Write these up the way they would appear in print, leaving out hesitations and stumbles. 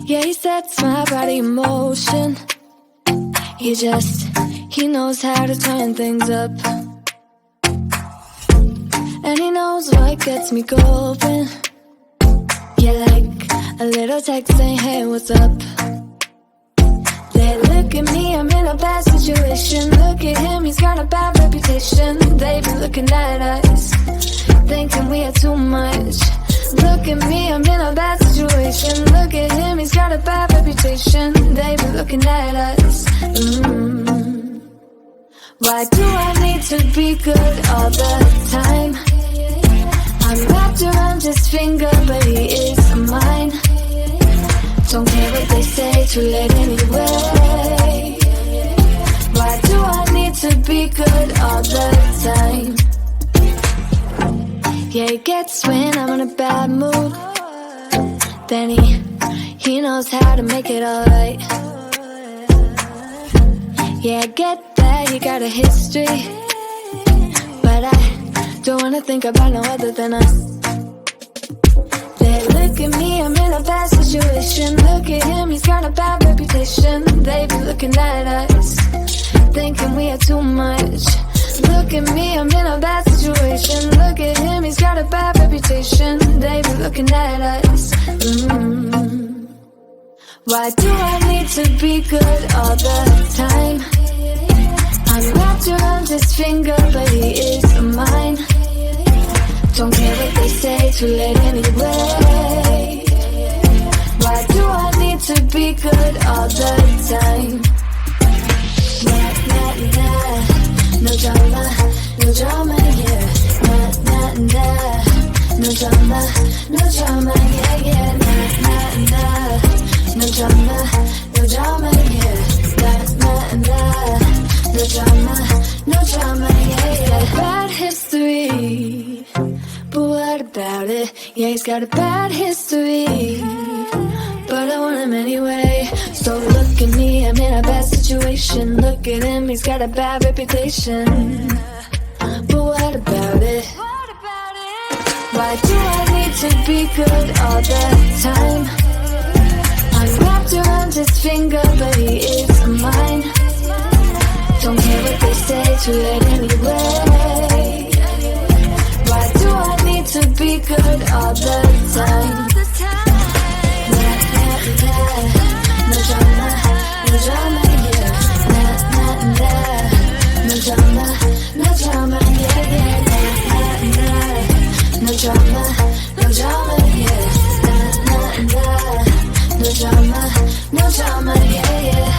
Yeah, he sets my body in motion. He knows how to turn things up. And he knows what gets me going. Yeah, like a little text saying, hey, what's up? They look at me, I'm in a bad situation. Look at him, he's got a bad reputation. They be looking at us, thinking we are too much. Look at me, I'm in a bad situation. Look at him, he's got a bad reputation. They be looking at us. Why do I need to be good all the time? I'm wrapped around his finger, but he is mine. Don't care what they say, too late anyway. Why do I need to be good all the time? Yeah, he gets when I'm in a bad mood. Then he knows how to make it alright. Yeah, I get that you got a history, but I don't wanna think about no other than us. They look at me, I'm in a bad situation. Look at him, he's got a bad reputation. They be looking at us, thinking we are too much. Look at me, I'm in a bad situation. Look at him, he's got a bad reputation. They be looking at us. Why do I need to be good all the time? I'm wrapped around his finger, but he is mine. Don't care what they say, too late anyway. Why do I need to be good all the time? Nah, nah, nah. No drama, no drama, yeah. Nah, nah, nah. No drama, no drama, yeah, yeah. Nah, nah, nah. No drama, no drama, yeah. Nah, nah, nah. No drama, no drama, yeah, yeah. Bad history, but what about it? Yeah, he's got a bad history, but I want him anyway. So look at me, I'm in a bad situation. Look at him, he's got a bad reputation, but what about it? Why do I need to be good all the time? I'm wrapped around his finger, but he is mine. Don't care what they say, too late anyway. Why do I need to be good all the time? Nah, nah, nah. No drama, no drama, yeah. Nah, nah, nah. No drama, no drama, yeah, yeah. Nah, nah, nah. No drama, no drama, yeah. Nah, nah, nah. No drama, no drama, yeah, yeah.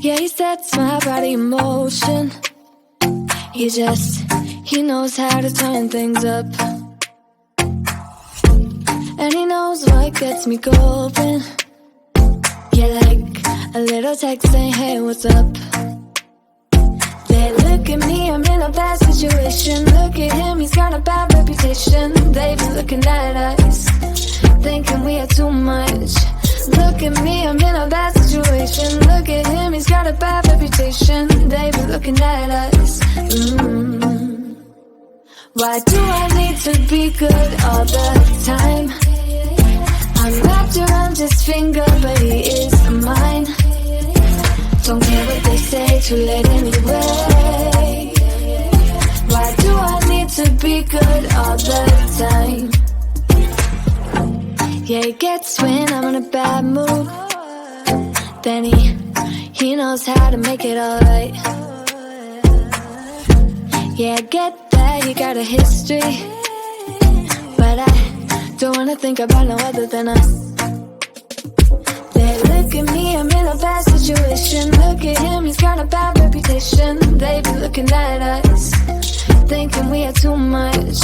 Yeah, he sets my body in motion. He knows how to turn things up. And he knows what gets me going. Yeah, like a little text saying, hey, what's up? They look at me, I'm in a bad situation. Look at him, he's got a bad reputation. They be looking at us, thinking we are too much. Look at me, I'm in a bad situation. Look at him, he's got a bad reputation. They be looking at us. Why do I need to be good all the time? I'm wrapped around his finger, but he is mine. Don't care what they say, too late anyway. Why do I need to be good all the time? Yeah, he gets when I'm in a bad mood. Then he knows how to make it alright. Yeah, I get that you got a history, but I don't wanna think about no other than us. They look at me, I'm in a bad situation. Look at him, he's got a bad reputation. They be looking at us, thinking we are too much.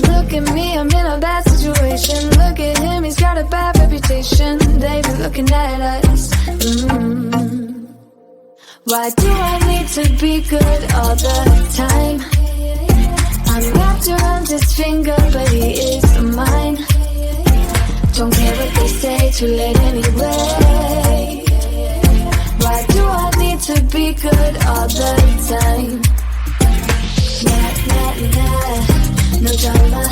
Look at me, I'm in a bad situation. Look at him, he's got a bad reputation. They be looking at us. Why do I need to be good all the time? I'm wrapped around his finger, but he is mine. Don't care what they say, too late anyway. Why do I need to be good all the time? Nah, nah, nah. No drama,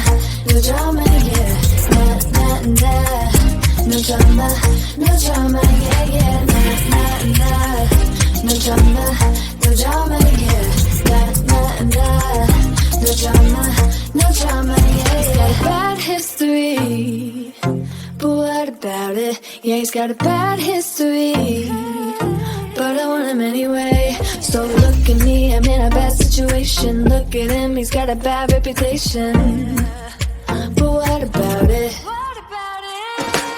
no drama, yeah. Nah, nah, nah. No drama, no drama, yeah, yeah. Nah, nah, nah. No drama, no drama, yeah. Nah, nah, nah. No drama, no drama, yeah, yeah. Bad history, but what about it? Yeah, he's got a bad history, but I want him anyway. So look at me, I'm in a bad situation. Look at him, he's got a bad reputation, but what about it?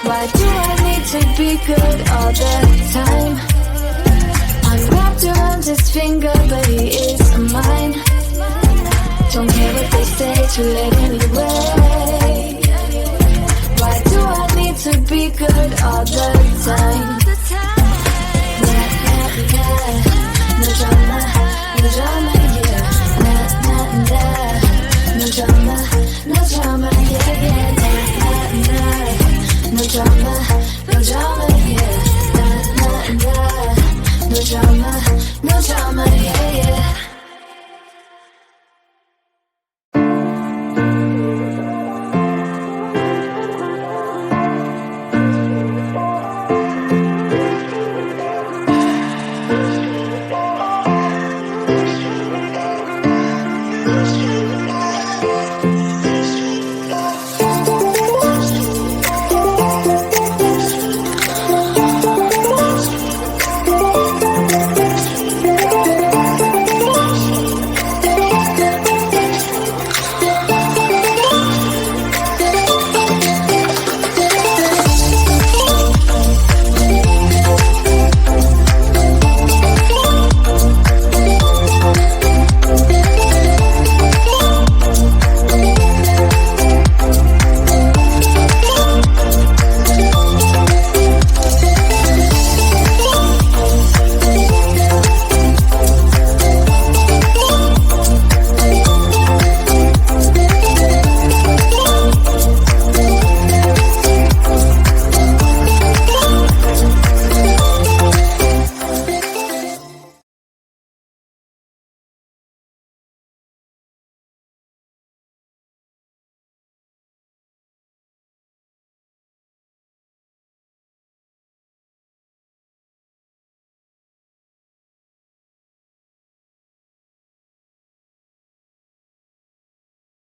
Why do I need to be good all the time? I'm wrapped around his finger, but he is mine. Don't care what they say, too late anyway. Why do I need to be good all the time? Nah, nah, nah. No drama, no drama, yeah. Nah, nah, nah. No drama, no drama, yeah, yeah. Nah, nah, nah. No drama, no drama, yeah. Nah, nah, nah. No drama, no drama, yeah, yeah.